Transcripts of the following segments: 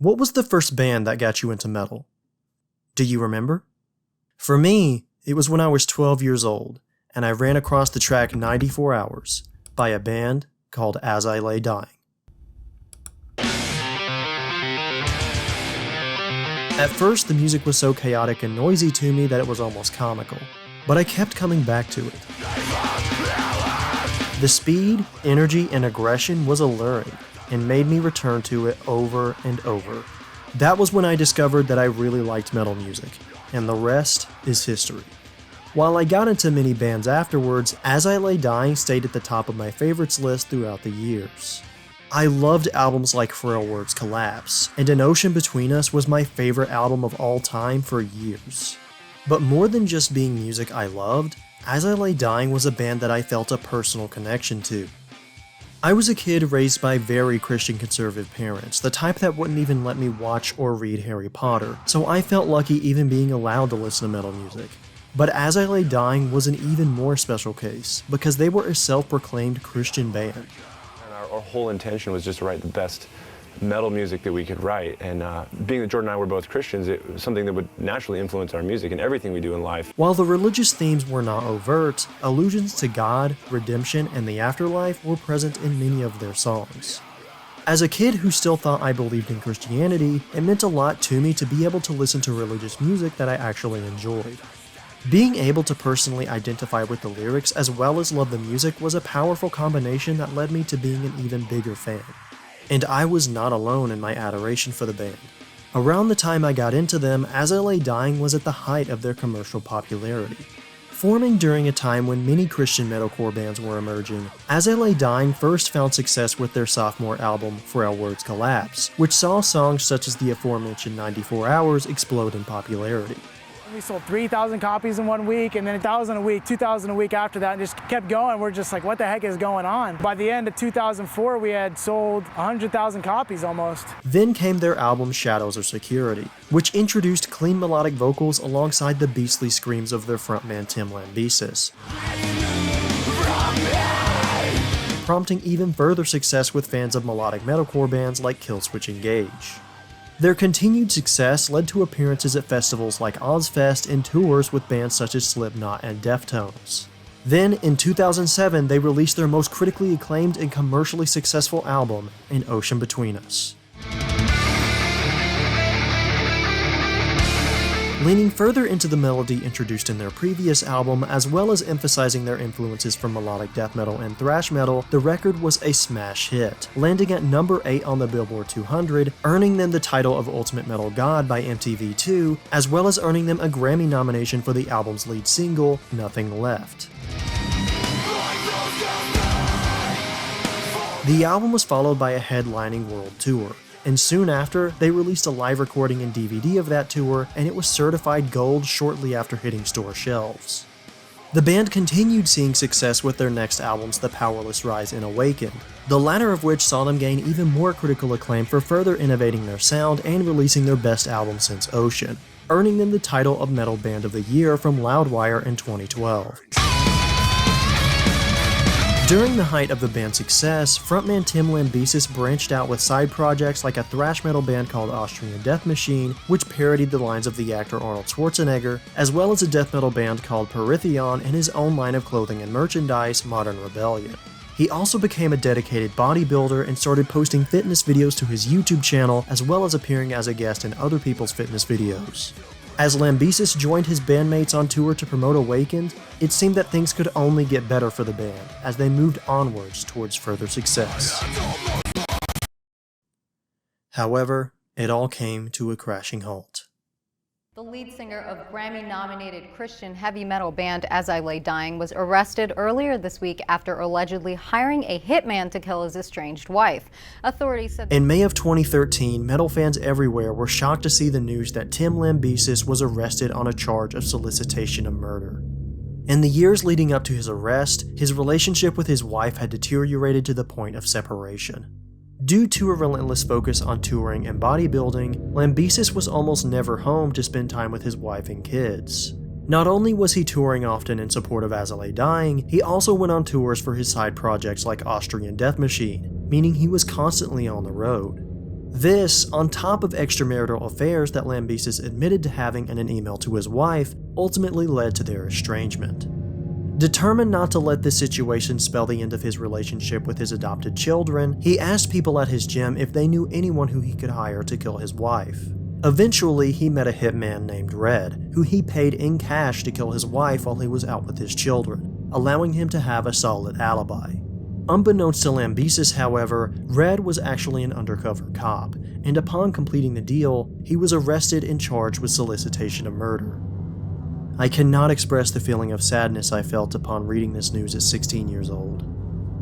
What was the first band that got you into metal? Do you remember? For me, it was when I was 12 years old, and I ran across the track 94 Hours by a band called As I Lay Dying. At first, the music was so chaotic and noisy to me that it was almost comical, but I kept coming back to it. The speed, energy, and aggression was alluring, and made me return to it over and over. That was when I discovered that I really liked metal music, and the rest is history. While I got into many bands afterwards, As I Lay Dying stayed at the top of my favorites list throughout the years. I loved albums like Frail Words Collapse, and An Ocean Between Us was my favorite album of all time for years. But more than just being music I loved, As I Lay Dying was a band that I felt a personal connection to. I was a kid raised by very Christian conservative parents, the type that wouldn't even let me watch or read Harry Potter, so I felt lucky even being allowed to listen to metal music. But As I Lay Dying was an even more special case, because they were a self-proclaimed Christian band. And our whole intention was just to write the best metal music that we could write, and being that Jordan and I were both Christians, it was something that would naturally influence our music and everything we do in life. While the religious themes were not overt, allusions to God, redemption, and the afterlife were present in many of their songs. As a kid who still thought I believed in Christianity, it meant a lot to me to be able to listen to religious music that I actually enjoyed. Being able to personally identify with the lyrics as well as love the music was a powerful combination that led me to being an even bigger fan. And I was not alone in my adoration for the band. Around the time I got into them, As I Lay Dying was at the height of their commercial popularity. Forming during a time when many Christian metalcore bands were emerging, As I Lay Dying first found success with their sophomore album, Frail Words Collapse, which saw songs such as the aforementioned 94 Hours explode in popularity. We sold 3,000 copies in 1 week, and then 1,000 a week, 2,000 a week after that, and just kept going. We're just like, what the heck is going on? By the end of 2004, we had sold 100,000 copies almost. Then came their album Shadows of Security, which introduced clean melodic vocals alongside the beastly screams of their frontman Tim Lambesis, prompting even further success with fans of melodic metalcore bands like Killswitch Engage. Their continued success led to appearances at festivals like Ozfest and tours with bands such as Slipknot and Deftones. Then, in 2007, they released their most critically acclaimed and commercially successful album, An Ocean Between Us. Leaning further into the melody introduced in their previous album, as well as emphasizing their influences from melodic death metal and thrash metal, the record was a smash hit, landing at number 8 on the Billboard 200, earning them the title of Ultimate Metal God by MTV2, as well as earning them a Grammy nomination for the album's lead single, Nothing Left. The album was followed by a headlining world tour, and soon after, they released a live recording and DVD of that tour, and it was certified gold shortly after hitting store shelves. The band continued seeing success with their next albums The Powerless Rise and Awaken, the latter of which saw them gain even more critical acclaim for further innovating their sound and releasing their best album since Ocean, earning them the title of Metal Band of the Year from Loudwire in 2012. During the height of the band's success, frontman Tim Lambesis branched out with side projects like a thrash metal band called Austrian Death Machine, which parodied the lines of the actor Arnold Schwarzenegger, as well as a death metal band called Perithion and his own line of clothing and merchandise, Modern Rebellion. He also became a dedicated bodybuilder and started posting fitness videos to his YouTube channel, as well as appearing as a guest in other people's fitness videos. As Lambesis joined his bandmates on tour to promote Awakened, it seemed that things could only get better for the band as they moved onwards towards further success. However, it all came to a crashing halt. The lead singer of Grammy-nominated Christian heavy metal band As I Lay Dying was arrested earlier this week after allegedly hiring a hitman to kill his estranged wife. Authorities said in May of 2013, metal fans everywhere were shocked to see the news that Tim Lambesis was arrested on a charge of solicitation of murder. In the years leading up to his arrest, his relationship with his wife had deteriorated to the point of separation. Due to a relentless focus on touring and bodybuilding, Lambesis was almost never home to spend time with his wife and kids. Not only was he touring often in support of As I Lay Dying, he also went on tours for his side projects like Austrian Death Machine, meaning he was constantly on the road. This, on top of extramarital affairs that Lambesis admitted to having in an email to his wife, ultimately led to their estrangement. Determined not to let this situation spell the end of his relationship with his adopted children, he asked people at his gym if they knew anyone who he could hire to kill his wife. Eventually, he met a hitman named Red, who he paid in cash to kill his wife while he was out with his children, allowing him to have a solid alibi. Unbeknownst to Lambesis, however, Red was actually an undercover cop, and upon completing the deal, he was arrested and charged with solicitation of murder. I cannot express the feeling of sadness I felt upon reading this news at 16 years old.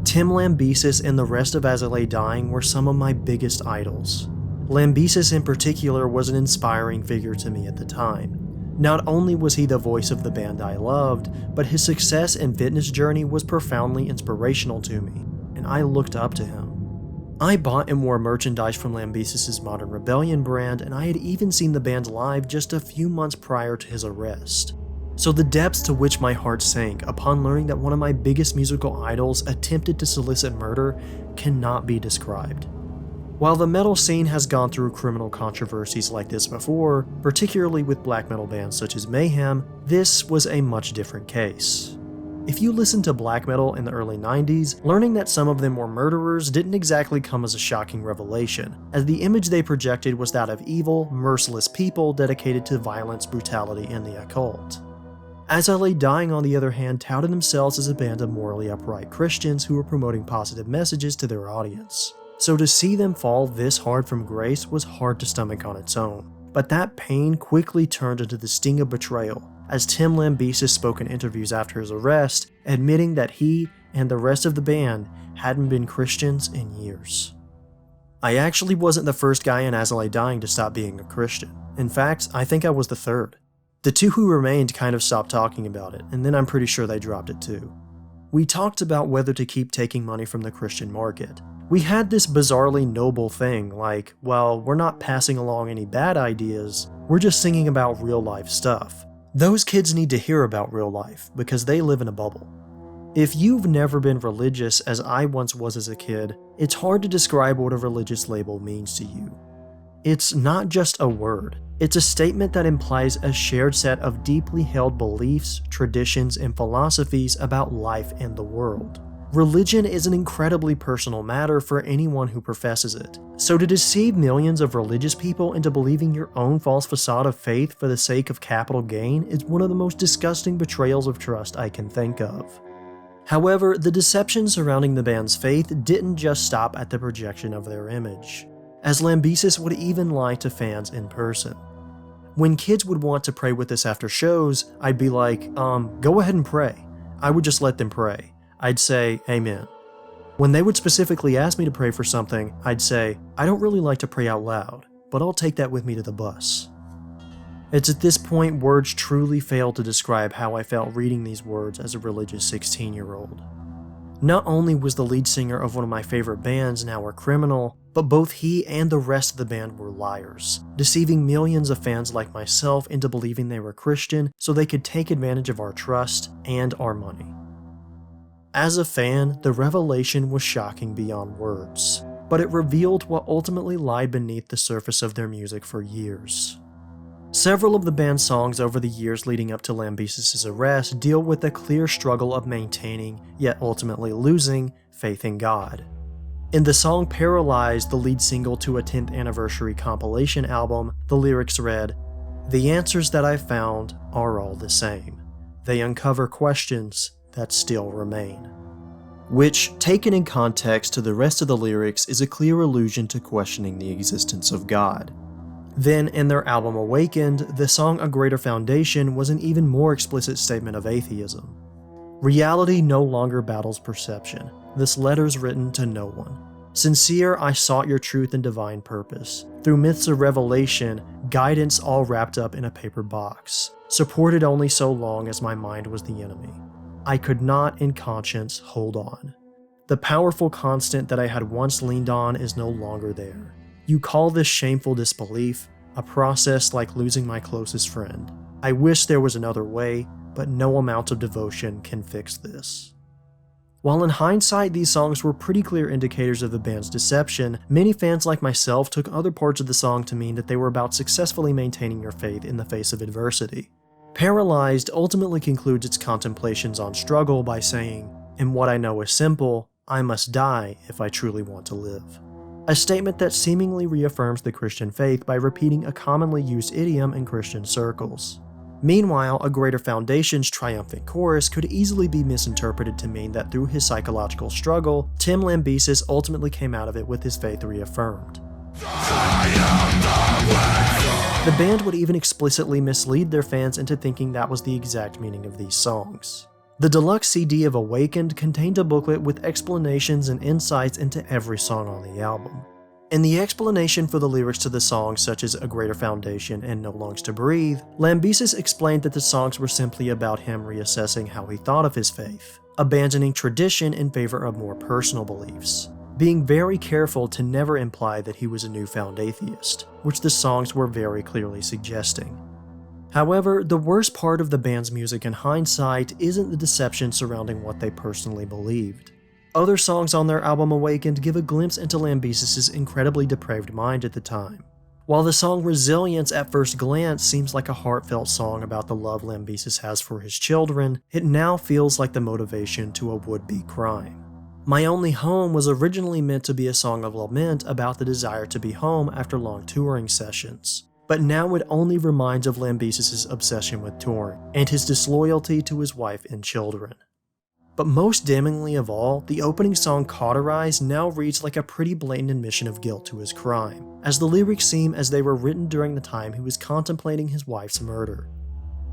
Tim Lambesis and the rest of As I Lay Dying were some of my biggest idols. Lambesis in particular was an inspiring figure to me at the time. Not only was he the voice of the band I loved, but his success and fitness journey was profoundly inspirational to me, and I looked up to him. I bought and wore merchandise from Lambesis' Modern Rebellion brand, and I had even seen the band live just a few months prior to his arrest. So the depths to which my heart sank upon learning that one of my biggest musical idols attempted to solicit murder cannot be described. While the metal scene has gone through criminal controversies like this before, particularly with black metal bands such as Mayhem, this was a much different case. If you listened to black metal in the early 90s, learning that some of them were murderers didn't exactly come as a shocking revelation, as the image they projected was that of evil, merciless people dedicated to violence, brutality, and the occult. As I Lay Dying, on the other hand, touted themselves as a band of morally upright Christians who were promoting positive messages to their audience. So to see them fall this hard from grace was hard to stomach on its own, but that pain quickly turned into the sting of betrayal, as Tim Lambesis spoke in interviews after his arrest, admitting that he and the rest of the band hadn't been Christians in years. I actually wasn't the first guy in As I Lay Dying to stop being a Christian. In fact, I think I was the third. The two who remained kind of stopped talking about it, and then I'm pretty sure they dropped it too. We talked about whether to keep taking money from the Christian market. We had this bizarrely noble thing like, well, we're not passing along any bad ideas, we're just singing about real life stuff. Those kids need to hear about real life because they live in a bubble. If you've never been religious as I once was as a kid, it's hard to describe what a religious label means to you. It's not just a word. It's a statement that implies a shared set of deeply held beliefs, traditions, and philosophies about life and the world. Religion is an incredibly personal matter for anyone who professes it. So to deceive millions of religious people into believing your own false facade of faith for the sake of capital gain is one of the most disgusting betrayals of trust I can think of. However, the deception surrounding the band's faith didn't just stop at the projection of their image, as Lambesis would even lie to fans in person. When kids would want to pray with us after shows, I'd be like, go ahead and pray. I would just let them pray. I'd say, amen. When they would specifically ask me to pray for something, I'd say, I don't really like to pray out loud, but I'll take that with me to the bus. It's at this point words truly fail to describe how I felt reading these words as a religious 16-year-old. Not only was the lead singer of one of my favorite bands now a criminal, but both he and the rest of the band were liars, deceiving millions of fans like myself into believing they were Christian so they could take advantage of our trust and our money. As a fan, the revelation was shocking beyond words, but it revealed what ultimately lied beneath the surface of their music for years. Several of the band's songs over the years leading up to Lambesis' arrest deal with the clear struggle of maintaining, yet ultimately losing, faith in God. In the song Paralyzed, the lead single to a 10th anniversary compilation album, the lyrics read, "The answers that I found are all the same. They uncover questions that still remain." Which, taken in context to the rest of the lyrics, is a clear allusion to questioning the existence of God. Then, in their album Awakened, the song A Greater Foundation was an even more explicit statement of atheism. Reality no longer battles perception. This letter's written to no one. Sincere, I sought your truth and divine purpose. Through myths of revelation, guidance all wrapped up in a paper box, supported only so long as my mind was the enemy. I could not, in conscience, hold on. The powerful constant that I had once leaned on is no longer there. You call this shameful disbelief, a process like losing my closest friend. I wish there was another way, but no amount of devotion can fix this. While in hindsight these songs were pretty clear indicators of the band's deception, many fans like myself took other parts of the song to mean that they were about successfully maintaining your faith in the face of adversity. Paralyzed ultimately concludes its contemplations on struggle by saying, "And what I know is simple, I must die if I truly want to live." A statement that seemingly reaffirms the Christian faith by repeating a commonly used idiom in Christian circles. Meanwhile, A Greater Foundation's triumphant chorus could easily be misinterpreted to mean that through his psychological struggle, Tim Lambesis ultimately came out of it with his faith reaffirmed. The band would even explicitly mislead their fans into thinking that was the exact meaning of these songs. The deluxe CD of Awakened contained a booklet with explanations and insights into every song on the album. In the explanation for the lyrics to the songs such as A Greater Foundation and No Lungs to Breathe, Lambesis explained that the songs were simply about him reassessing how he thought of his faith, abandoning tradition in favor of more personal beliefs, being very careful to never imply that he was a newfound atheist, which the songs were very clearly suggesting. However, the worst part of the band's music in hindsight isn't the deception surrounding what they personally believed. Other songs on their album Awakened give a glimpse into Lambesis' incredibly depraved mind at the time. While the song Resilience at first glance seems like a heartfelt song about the love Lambesis has for his children, it now feels like the motivation to a would-be crime. My Only Home was originally meant to be a song of lament about the desire to be home after long touring sessions, but now it only reminds of Lambesis' obsession with touring and his disloyalty to his wife and children. But most damningly of all, the opening song Cauterize now reads like a pretty blatant admission of guilt to his crime, as the lyrics seem as they were written during the time he was contemplating his wife's murder.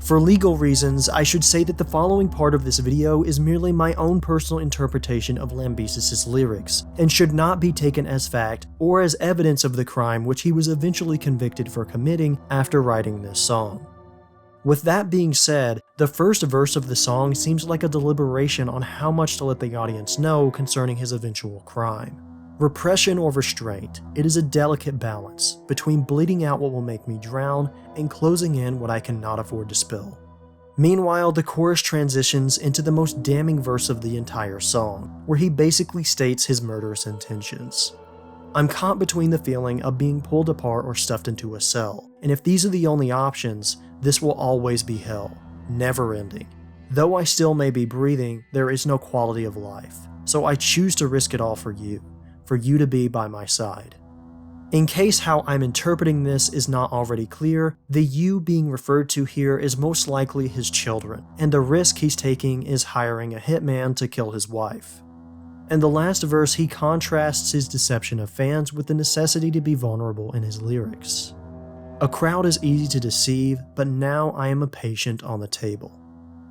For legal reasons, I should say that the following part of this video is merely my own personal interpretation of Lambesis' lyrics, and should not be taken as fact or as evidence of the crime which he was eventually convicted for committing after writing this song. With that being said, the first verse of the song seems like a deliberation on how much to let the audience know concerning his eventual crime. Repression or restraint, it is a delicate balance between bleeding out what will make me drown and closing in what I cannot afford to spill. Meanwhile, the chorus transitions into the most damning verse of the entire song, where he basically states his murderous intentions. I'm caught between the feeling of being pulled apart or stuffed into a cell, and if these are the only options, this will always be hell, never ending. Though I still may be breathing, there is no quality of life, so I choose to risk it all for you to be by my side. In case how I'm interpreting this is not already clear, the you being referred to here is most likely his children, and the risk he's taking is hiring a hitman to kill his wife. In the last verse, he contrasts his deception of fans with the necessity to be vulnerable in his lyrics. A crowd is easy to deceive, but now I am a patient on the table.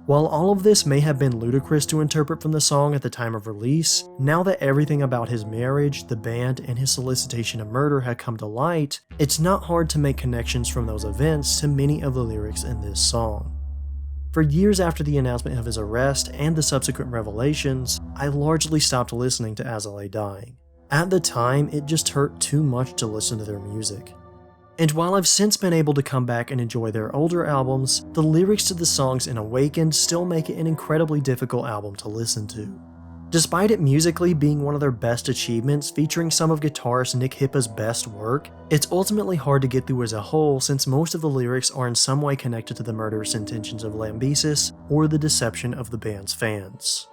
While all of this may have been ludicrous to interpret from the song at the time of release, now that everything about his marriage, the band, and his solicitation of murder had come to light, it's not hard to make connections from those events to many of the lyrics in this song. For years after the announcement of his arrest and the subsequent revelations, I largely stopped listening to As I Lay Dying. At the time, it just hurt too much to listen to their music. And while I've since been able to come back and enjoy their older albums, the lyrics to the songs in Awakened still make it an incredibly difficult album to listen to. Despite it musically being one of their best achievements, featuring some of guitarist Nick Hippa's best work, it's ultimately hard to get through as a whole since most of the lyrics are in some way connected to the murderous intentions of Lambesis or the deception of the band's fans.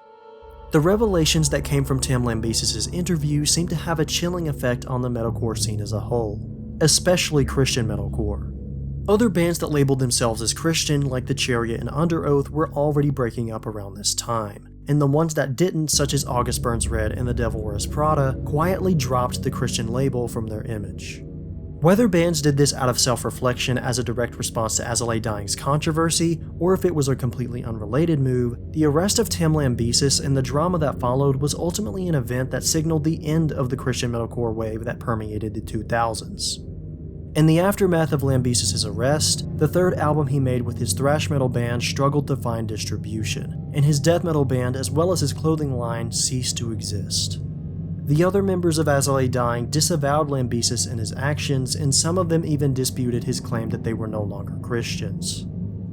The revelations that came from Tim Lambesis' interview seem to have a chilling effect on the metalcore scene as a whole, especially Christian metalcore. Other bands that labeled themselves as Christian, like The Chariot and Under Oath, were already breaking up around this time, and the ones that didn't, such as August Burns Red and The Devil Wears Prada, quietly dropped the Christian label from their image. Whether bands did this out of self-reflection as a direct response to As I Lay Dying's controversy, or if it was a completely unrelated move, the arrest of Tim Lambesis and the drama that followed was ultimately an event that signaled the end of the Christian metalcore wave that permeated the 2000s. In the aftermath of Lambesis' arrest, the third album he made with his thrash metal band struggled to find distribution, and his death metal band as well as his clothing line ceased to exist. The other members of As I Lay Dying disavowed Lambesis and his actions, and some of them even disputed his claim that they were no longer Christians.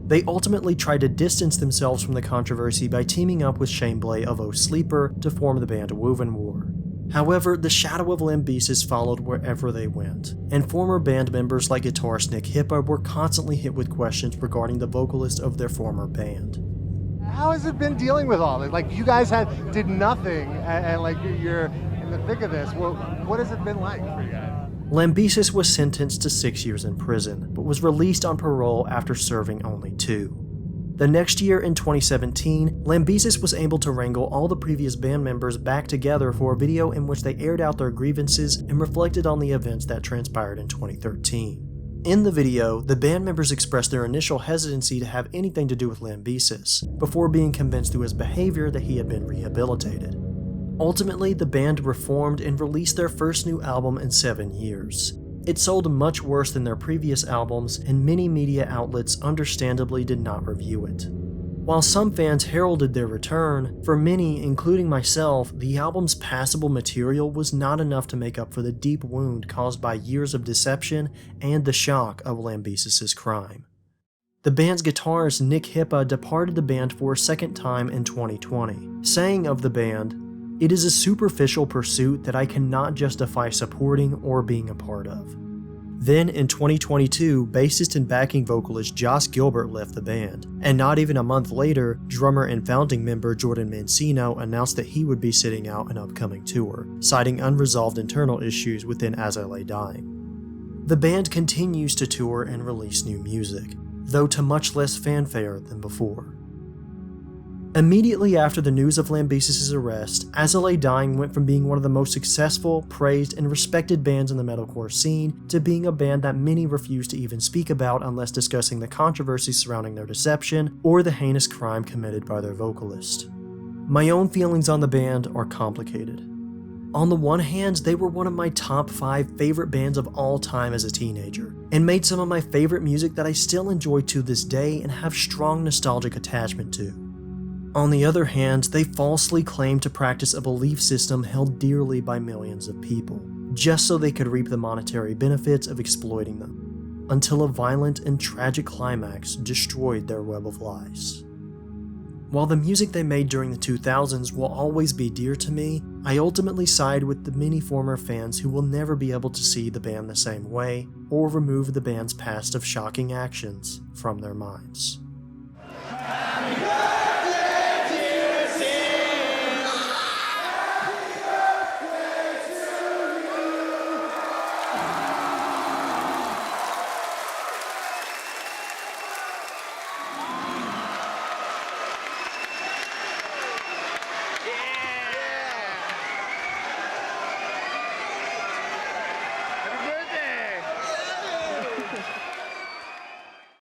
They ultimately tried to distance themselves from the controversy by teaming up with Shane Blay of O Sleeper to form the band Woven War. However, the shadow of Lambesis followed wherever they went, and former band members like guitarist Nick Hippa were constantly hit with questions regarding the vocalist of their former band. How has it been dealing with all this? Like, you guys did nothing, and like you're in the thick of this. Well, what has it been like for you guys? Lambesis was sentenced to 6 years in prison, but was released on parole after serving only 2. The next year, in 2017, Lambesis was able to wrangle all the previous band members back together for a video in which they aired out their grievances and reflected on the events that transpired in 2013. In the video, the band members expressed their initial hesitancy to have anything to do with Lambesis, before being convinced through his behavior that he had been rehabilitated. Ultimately, the band reformed and released their first new album in 7 years. It sold much worse than their previous albums, and many media outlets understandably did not review it. While some fans heralded their return, for many, including myself, the album's passable material was not enough to make up for the deep wound caused by years of deception and the shock of Lambesis' crime. The band's guitarist Nick Hippa departed the band for a second time in 2020, saying of the band, "It is a superficial pursuit that I cannot justify supporting or being a part of." Then in 2022, bassist and backing vocalist Josh Gilbert left the band, and not even a month later, drummer and founding member Jordan Mancino announced that he would be sitting out an upcoming tour, citing unresolved internal issues within As I Lay Dying. The band continues to tour and release new music, though to much less fanfare than before. Immediately after the news of Lambesis' arrest, As I Lay Dying went from being one of the most successful, praised, and respected bands in the metalcore scene to being a band that many refused to even speak about unless discussing the controversy surrounding their deception or the heinous crime committed by their vocalist. My own feelings on the band are complicated. On the one hand, they were one of my top 5 favorite bands of all time as a teenager, and made some of my favorite music that I still enjoy to this day and have strong nostalgic attachment to. On the other hand, they falsely claimed to practice a belief system held dearly by millions of people, just so they could reap the monetary benefits of exploiting them, until a violent and tragic climax destroyed their web of lies. While the music they made during the 2000s will always be dear to me, I ultimately side with the many former fans who will never be able to see the band the same way, or remove the band's past of shocking actions from their minds.